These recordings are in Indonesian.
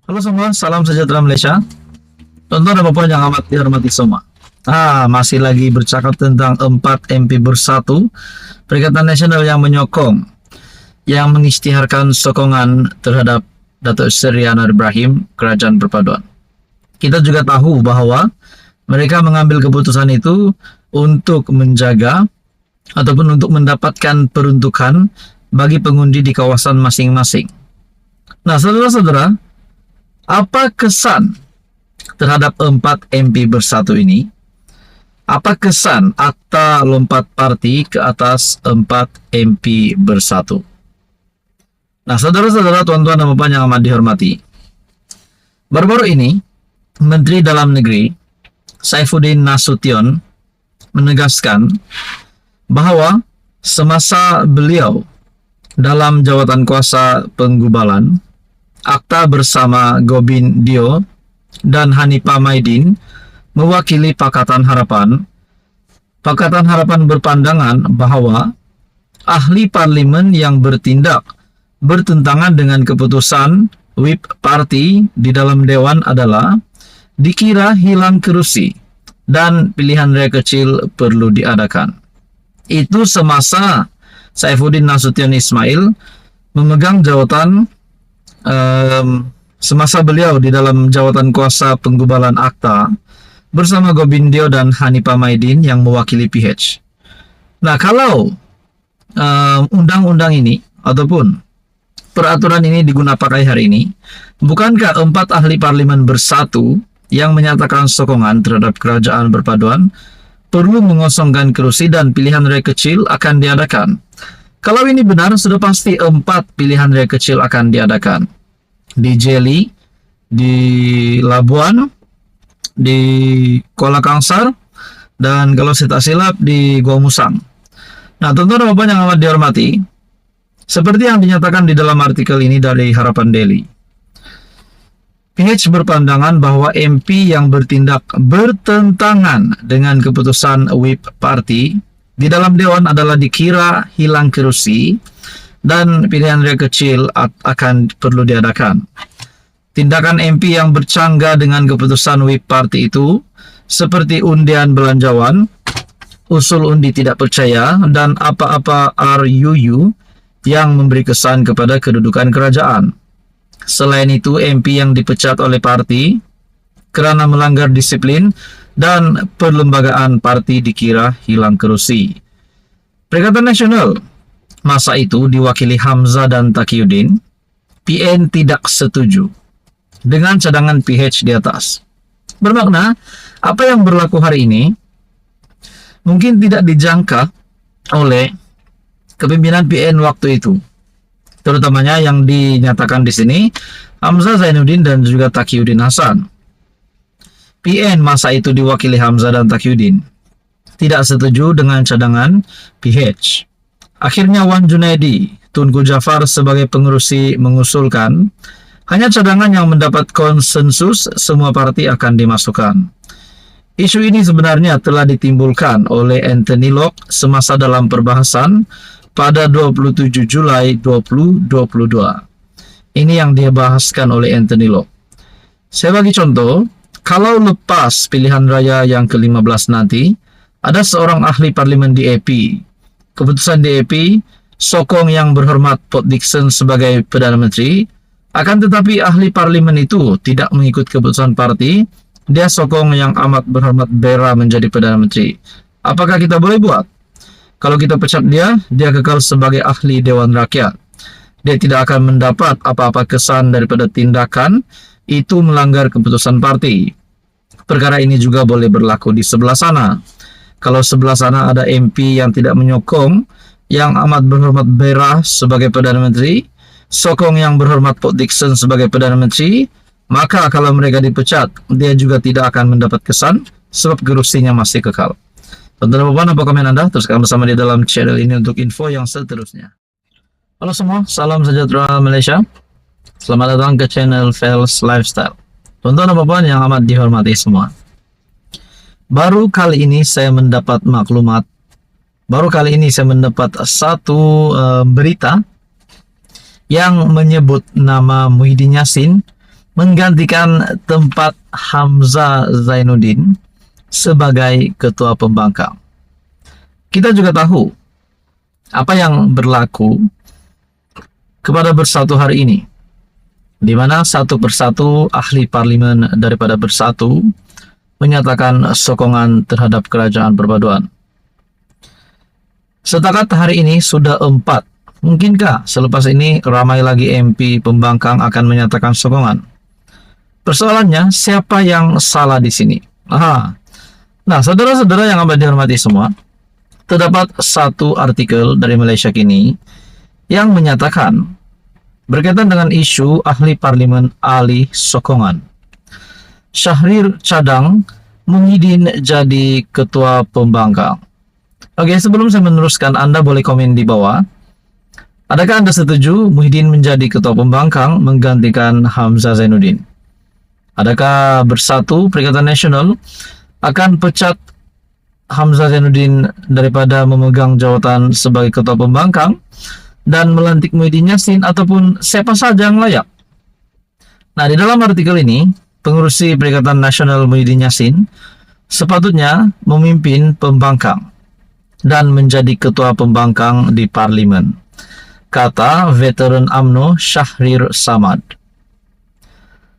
Halo semua, salam sejahtera Malaysia. Tonton dan Bapak yang amat dihormati semua. Masih lagi bercakap tentang 4 MP bersatu, Perikatan Nasional yang menyokong, yang mengisytiharkan sokongan terhadap Datuk Seri Anwar Ibrahim, Kerajaan Perpaduan. Kita juga tahu bahwa mereka mengambil keputusan itu untuk menjaga ataupun untuk mendapatkan peruntukan bagi pengundi di kawasan masing-masing. Nah, saudara-saudara, apa kesan terhadap 4 MP bersatu ini? Apa kesan akta lompat parti ke atas 4 MP bersatu? Nah, saudara-saudara, tuan-tuan dan puan yang amat dihormati, baru-baru ini Menteri Dalam Negeri Saifuddin Nasution menegaskan bahwa semasa beliau dalam jawatan kuasa penggubalan, akta bersama Gobind Dio dan Hanifah Maidin mewakili Pakatan Harapan. Pakatan Harapan berpandangan bahwa ahli parlimen yang bertindak bertentangan dengan keputusan whip parti di dalam Dewan adalah dikira hilang kerusi dan pilihan raya kecil perlu diadakan. Itu semasa Saifuddin Nasution Ismail memegang jawatan semasa beliau di dalam jawatan kuasa penggubalan akta bersama Gobind Dio dan Hanifah Maidin yang mewakili PH. Nah, kalau undang-undang ini ataupun peraturan ini digunakan pakai hari ini, bukankah 4 ahli parlimen bersatu yang menyatakan sokongan terhadap Kerajaan Perpaduan perlu mengosongkan kerusi dan pilihan raya kecil akan diadakan? Kalau ini benar, sudah pasti 4 pilihan raya kecil akan diadakan. Di Jeli, di Labuan, di Kuala Kangsar, dan kalau saya tak silap di Gua Musang. Nah, tuan-tuan dan puan yang amat dihormati, seperti yang dinyatakan di dalam artikel ini dari Harapan Daily, PH berpandangan bahwa MP yang bertindak bertentangan dengan keputusan whip party di dalam Dewan adalah dikira hilang kerusi dan pilihan raya kecil akan perlu diadakan. Tindakan MP yang bercanggah dengan keputusan whip party itu seperti undian belanjawan, usul undi tidak percaya, dan apa-apa RUU yang memberi kesan kepada kedudukan kerajaan. Selain itu, MP yang dipecat oleh parti kerana melanggar disiplin dan perlembagaan parti dikira hilang kerusi. Perikatan Nasional masa itu diwakili Hamzah dan Taqiyuddin, PN tidak setuju dengan cadangan PH di atas. Bermakna, apa yang berlaku hari ini mungkin tidak dijangka oleh kepimpinan PN waktu itu. Terutamanya yang dinyatakan di sini Hamzah Zainuddin dan juga Taqiyuddin Hasan. PN masa itu diwakili Hamzah dan Taqiyuddin tidak setuju dengan cadangan PH. Akhirnya Wan Junaidi, Tunku Jafar sebagai pengerusi mengusulkan hanya cadangan yang mendapat konsensus semua parti akan dimasukkan. Isu ini sebenarnya telah ditimbulkan oleh Anthony Locke semasa dalam perbahasan pada 27 Julai 2022. Ini yang dibahaskan oleh Anthony Locke. Saya bagi contoh, kalau lepas pilihan raya yang ke-15 nanti, ada seorang ahli parlimen DAP. Keputusan DAP sokong yang berhormat Port Dickson sebagai Perdana Menteri, akan tetapi ahli parlimen itu tidak mengikut keputusan parti, dia sokong yang amat berhormat Bera menjadi Perdana Menteri. Apakah kita boleh buat? Kalau kita pecat dia kekal sebagai ahli Dewan Rakyat. Dia tidak akan mendapat apa-apa kesan daripada tindakan itu melanggar keputusan parti. Perkara ini juga boleh berlaku di sebelah sana. Kalau sebelah sana ada MP yang tidak menyokong yang amat berhormat Bera sebagai Perdana Menteri, sokong yang berhormat Port Dickson sebagai Perdana Menteri, maka kalau mereka dipecat, dia juga tidak akan mendapat kesan sebab kerusinya masih kekal. Teman-teman, apa komen Anda? Teruskan bersama di dalam channel ini untuk info yang seterusnya. Halo semua, salam sejahtera Malaysia. Selamat datang ke channel Fels Lifestyle. Teman-teman yang amat dihormati semua. Baru kali ini saya mendapat maklumat, satu berita yang menyebut nama Muhyiddin Yassin menggantikan tempat Hamzah Zainuddin sebagai ketua pembangkang. Kita juga tahu apa yang berlaku kepada Bersatu hari ini, di mana satu persatu ahli parlimen daripada Bersatu menyatakan sokongan terhadap kerajaan perpaduan. Setakat hari ini sudah 4. Mungkinkah selepas ini ramai lagi MP pembangkang akan menyatakan sokongan? Persoalannya, siapa yang salah di sini? Nah, saudara-saudara yang amat dihormati semua, terdapat satu artikel dari Malaysia Kini yang menyatakan berkaitan dengan isu ahli parlimen alih sokongan. Syahrir cadang Muhyiddin jadi ketua pembangkang. Oke, sebelum saya meneruskan, Anda boleh komen di bawah. Adakah Anda setuju Muhyiddin menjadi ketua pembangkang menggantikan Hamzah Zainuddin? Adakah Bersatu Perikatan Nasional akan pecat Hamzah Zainuddin daripada memegang jawatan sebagai ketua pembangkang dan melantik Muhyiddin Yassin ataupun siapa saja yang layak? Nah, di dalam artikel ini, pengurusi Perikatan Nasional Muhyiddin Yassin sepatutnya memimpin pembangkang dan menjadi ketua pembangkang di parlimen, kata veteran UMNO Syahrir Samad.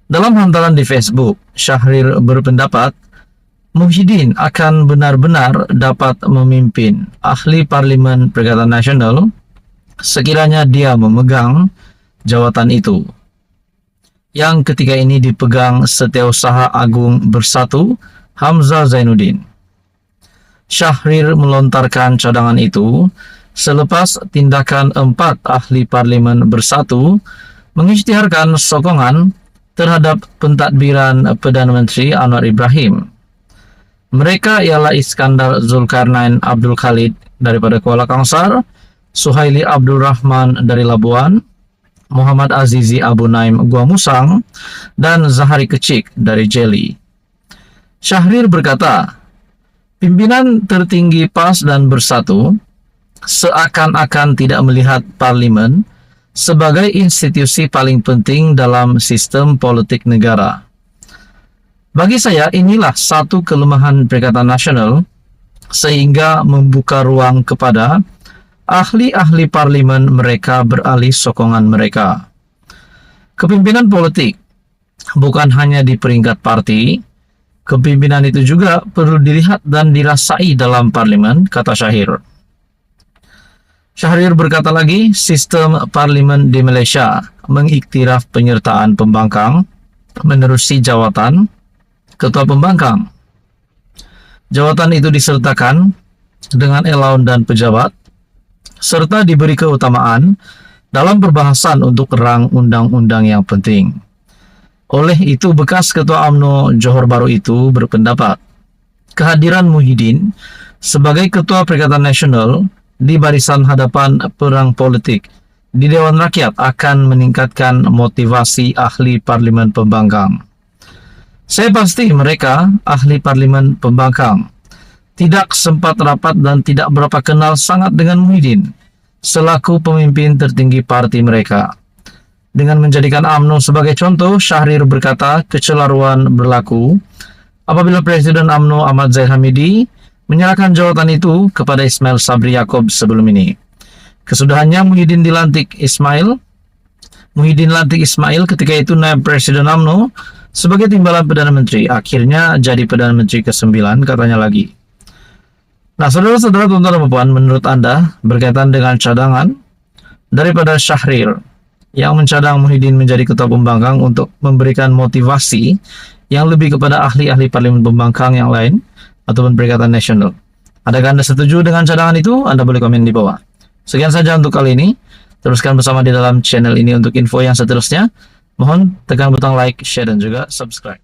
Dalam hantaran di Facebook, Syahrir berpendapat Muhyiddin akan benar-benar dapat memimpin ahli parlimen Perikatan Nasional sekiranya dia memegang jawatan itu, yang ketika ini dipegang Setiausaha Agung Bersatu Hamzah Zainuddin. Syahrir melontarkan cadangan itu selepas tindakan 4 ahli parlimen Bersatu mengisytiharkan sokongan terhadap pentadbiran Perdana Menteri Anwar Ibrahim. Mereka ialah Iskandar Zulkarnain Abdul Khalid daripada Kuala Kangsar, Suhaili Abdul Rahman dari Labuan, Muhammad Azizi Abu Naim Gua Musang, dan Zahari Kecik dari Jeli. Syahrir berkata, pimpinan tertinggi PAS dan Bersatu seakan-akan tidak melihat parlimen sebagai institusi paling penting dalam sistem politik negara. Bagi saya, inilah satu kelemahan Perikatan Nasional sehingga membuka ruang kepada ahli-ahli parlimen mereka beralih sokongan mereka. Kepimpinan politik bukan hanya di peringkat parti, kepimpinan itu juga perlu dilihat dan dirasai dalam parlimen, kata Syahrir. Syahrir berkata lagi, sistem parlimen di Malaysia mengiktiraf penyertaan pembangkang menerusi jawatan ketua pembangkang. Jawatan itu disertakan dengan elaun dan pejabat, serta diberi keutamaan dalam perbahasan untuk rang undang-undang yang penting. Oleh itu, bekas Ketua UMNO Johor Bahru itu berpendapat kehadiran Muhyiddin sebagai Ketua Perikatan Nasional di barisan hadapan perang politik di Dewan Rakyat akan meningkatkan motivasi ahli parlimen pembangkang. Saya pasti mereka, ahli parlimen pembangkang, tidak sempat rapat dan tidak berapa kenal sangat dengan Muhyiddin selaku pemimpin tertinggi parti mereka. Dengan menjadikan UMNO sebagai contoh, Syahrir berkata kecelaruan berlaku apabila Presiden UMNO Ahmad Zahid Hamidi menyerahkan jawatan itu kepada Ismail Sabri Yaakob sebelum ini. Kesudahannya Muhyiddin lantik Ismail ketika itu naib Presiden UMNO sebagai timbalan Perdana Menteri. Akhirnya jadi Perdana Menteri ke-9, katanya lagi. Nah, saudara-saudara, tuan-tuan dan puan, menurut Anda berkaitan dengan cadangan daripada Syahrir yang mencadang Muhyiddin menjadi ketua pembangkang untuk memberikan motivasi yang lebih kepada ahli-ahli parlimen pembangkang yang lain ataupun Perikatan Nasional. Adakah Anda setuju dengan cadangan itu? Anda boleh komen di bawah. Sekian saja untuk kali ini. Teruskan bersama di dalam channel ini untuk info yang seterusnya. Mohon tekan butang like, share, dan juga subscribe.